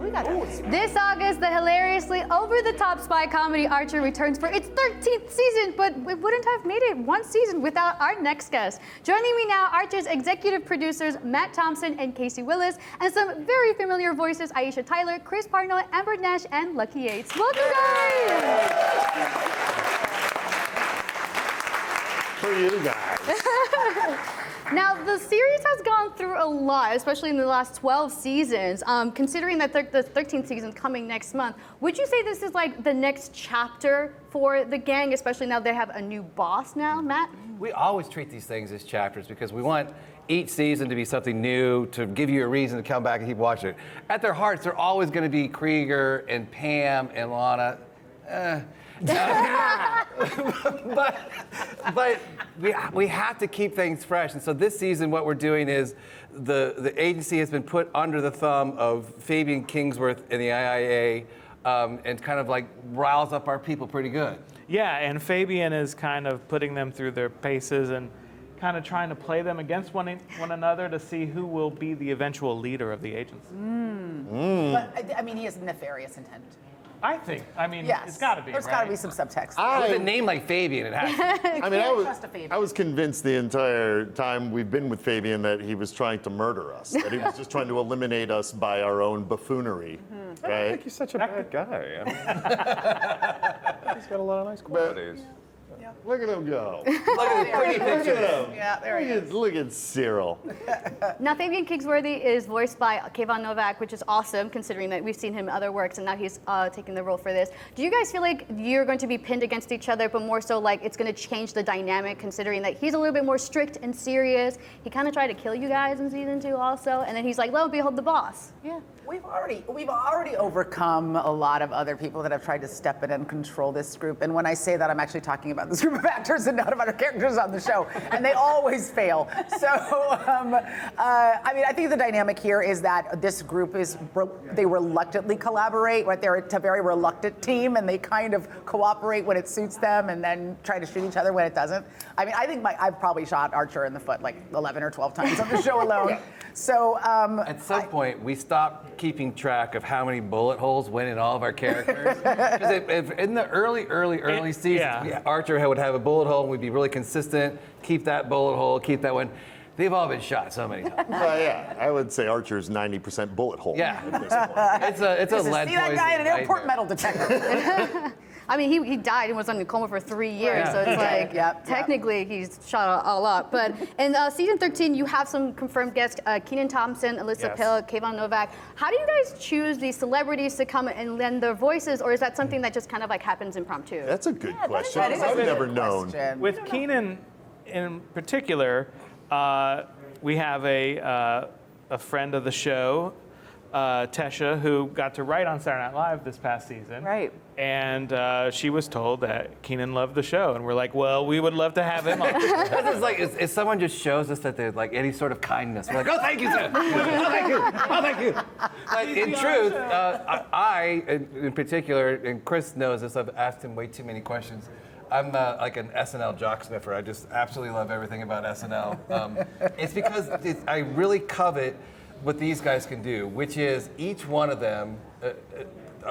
We got This August, the hilariously over-the-top spy comedy Archer returns for its 13th season, but we wouldn't have made it one season without our next guest. Joining me now, Archer's executive producers Matt Thompson and Casey Willis, and some very familiar voices, Aisha Tyler, Chris Parnell, Amber Nash, and Lucky Yates. Welcome, guys! For you guys. Now, the series has gone through a lot, especially in the last 12 seasons. Considering that the 13th season coming next month, would you say this is like the next chapter for the gang, especially now they have a new boss now, Matt? We always treat these things as chapters because we want each season to be something new, to give you a reason to come back and keep watching it. At their hearts, they're always going to be Krieger and Pam and Lana. but we have to keep things fresh, and so this season what we're doing is the agency has been put under the thumb of Fabian Kingsworth and the IIA, and kind of like riles up our people pretty good. Yeah, and Fabian is kind of putting them through their paces and kind of trying to play them against one another to see who will be the eventual leader of the agency. But, I mean, he has nefarious intent. I think. I mean, Yes. it's got to be, There's got to be some subtext. With a name like Fabian, it has to. I mean, trust a Fabian. I was convinced the entire time we've been with Fabian that he was trying to murder us, that he was just trying to eliminate us by our own buffoonery. I Right? think he's such a bad guy. I mean, he's got a lot of nice qualities. Look at him go. Look at the pretty Look picture. at him. Yeah, there he is. Look at Cyril. Now, Fabian Kingsworthy is voiced by Kayvon Novak, which is awesome, considering that we've seen him in other works, and now he's taking the role for this. Do you guys feel like you're going to be pinned against each other, but more so like it's going to change the dynamic, considering that he's a little bit more strict and serious? He kind of tried to kill you guys in season 2 also, and then he's like, lo and behold, the boss. Yeah. We've already overcome a lot of other people that have tried to step in and control this group. And when I say that, I'm actually talking about this group of actors and not about our characters on the show. And they always fail. So, I mean, I think the dynamic here is that this group they reluctantly collaborate, right? They're a very reluctant team, and they kind of cooperate when it suits them, and then try to shoot each other when it doesn't. I mean, I think I've probably shot Archer in the foot like 11 or 12 times on the show alone. So At some point, we stopped keeping track of how many bullet holes went in all of our characters. Because in the early seasons, Archer would have a bullet hole, and we'd be really consistent, keep that bullet hole, keep that one. They've all been shot so many times. Yeah, I would say Archer's 90% bullet hole. Yeah. At this point. It's a lead see that guy in an poisoning airport nightmare. metal detector. I mean, he died and was in a coma for 3 years, Yeah. so it's like, Yep. technically he's shot all up. But in season 13, you have some confirmed guests, Kenan Thompson, Alyssa Yes. Pill, Kayvon Novak. How do you guys choose these celebrities to come and lend their voices, or is that something that just kind of like happens impromptu? That's a good question. That is a I've good never known. question. With Kenan in particular, we have a friend of the show, Tesha, who got to write on Saturday Night Live this past season. Right. And she was told that Kenan loved the show, and we're like, well, we would love to have him on. It's like if someone just shows us that they're like any sort of kindness, we're like, oh, thank you, sir. Oh, thank you. Oh, thank you. But in truth, I, in particular, and Chris knows this, I've asked him way too many questions. I'm like an SNL jock sniffer. I just absolutely love everything about SNL. It's because I really covet what these guys can do, which is each one of them,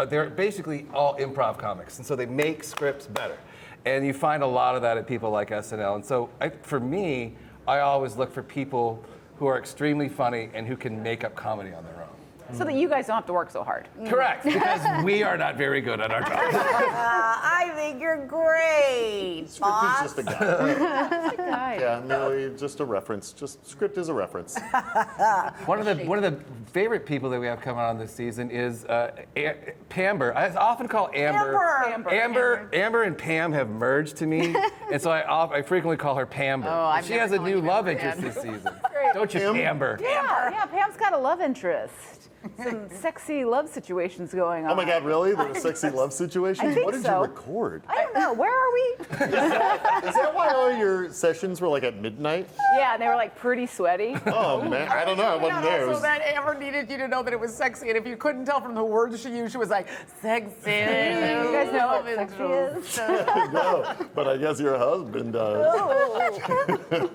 they're basically all improv comics, and so they make scripts better. And you find a lot of that at people like SNL. And so for me, I always look for people who are extremely funny and who can make up comedy on their own. So that you guys don't have to work so hard. Correct, because we are not very good at our job. I think you're great, Script boss. is just a guy. Yeah, no, just a reference. Just script is a reference. One of the favorite people that we have coming on this season is Pamber. I often call Amber and Pam have merged to me, and so I frequently call her Pamber. Oh, I've she never has a called new you love Pam. interest this season. Don't you, Pam? Pamber? Yeah, Pam's got a love interest. Some sexy love situations going on. Oh my God, really? There was sexy love situations? I think What did so. you record? I don't know. Where are we? Is that why all your sessions were like at midnight? Yeah, and they were like pretty sweaty. Oh man, I don't know. I wasn't there. It Also, was- that Amber needed you to know that it was sexy, and if you couldn't tell from the words she used, she was like, sexy. You guys know what sexy is? No, but I guess your husband does.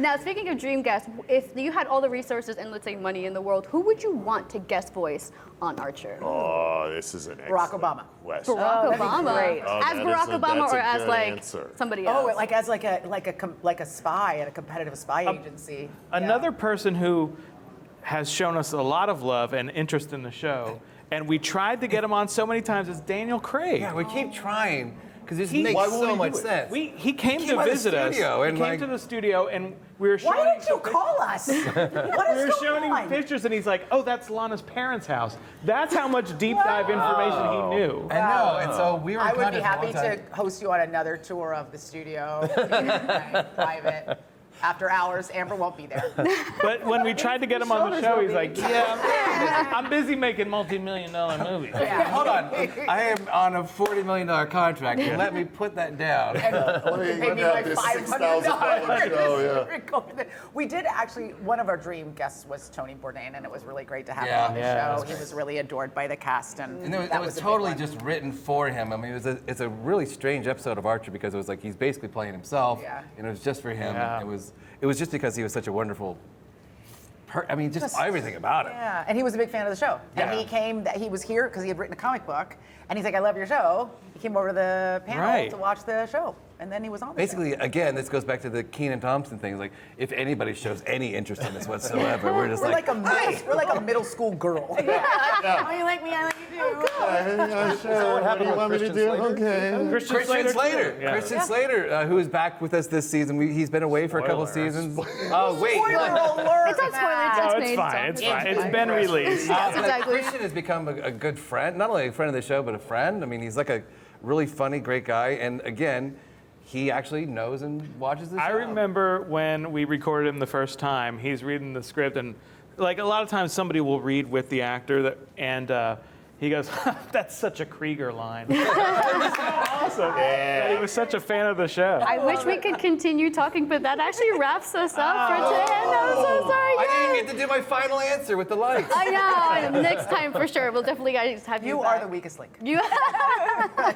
Now, speaking of dream guests, if you had all the resources and, let's say, money in the world, who would you want to guest voice on Archer? Oh, this is an Barack excellent Obama. question. Barack that'd be Obama. great. Oh, As that Barack is a- Obama that's or a as good like answer. somebody else? Oh, like as like a spy at a competitive spy agency. Another person who has shown us a lot of love and interest in the show, and we tried to get him on so many times, is Daniel Craig. Yeah, we keep trying because it just He- makes Why won't so he much do it? sense. He came He to came by the visit us. studio He and, came like- to the studio, and we were showing Why didn't you something- call us? What We is were showing going him on? pictures, and he's like, "Oh, that's Lana's parents' house." That's how much deep dive information he knew. I know, and so we were I in would be contact happy all the to time. host you on another tour of the studio, private. After hours, Amber won't be there. But when we tried to get him on the show, he's like, "Yeah, I'm busy making multi-million-dollar movies." Hold on, I am on a $40 million contract. Let me put that down. Let me Paid me have like this $500 $6,000 show, to yeah. record it. We did actually, one of our dream guests was Tony Bourdain, and it was really great to have Yeah. him on the Yeah, show. He was really adored by the cast, and And that it was a big totally one. just written for him. I mean, it's a really strange episode of Archer because it was like he's basically playing himself, Yeah. and it was just for him. Yeah. It was just because he was such a wonderful. Just everything about him. Yeah, and he was a big fan of the show. And Yeah. he was here because he had written a comic book, and he's like, I love your show. He came over to the panel Right. to watch the show, and then he was on the show. Basically, again, this goes back to the Keenan Thompson thing. It's like, if anybody shows any interest in this whatsoever, we're just We're like, we're like a middle school girl. Oh, you like me, I like you too. What do you want me to do? Okay. Christian Slater. Yeah. Christian Slater, who is back with us this season. He's been away for a couple Spoilers. seasons. Oh, wait. Spoiler alert, It's not spoiler, Matt. it's No, made, it's fine. It's so fine. It's been released. Yes, But exactly. Christian has become a good friend, not only a friend of the show, but a friend. I mean, he's like a really funny, great guy. And again, he actually knows and watches the show. I remember when we recorded him the first time, he's reading the script, and like a lot of times somebody will read with the actor, and he goes, "That's such a Krieger line." It was so awesome. That he was such a fan of the show. I wish we could continue talking, but that actually wraps us up for today. I'm so sorry. I didn't guys. even get to do my final answer with the lights. I know. Next time for sure. We'll definitely guys have you. You are back. the weakest link. You. But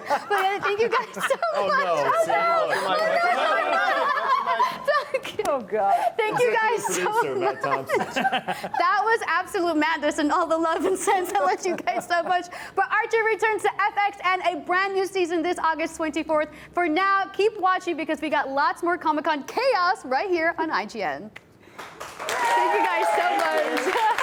thank you guys so much. Oh, Oh, God. Thank you guys so Producer, much. Matt Thompson. That was absolute madness and all the love and sense. I love you guys so much. But Archer returns to FX and a brand new season this August 24th. For now, keep watching because we got lots more Comic-Con chaos right here on IGN. Thank you guys so much.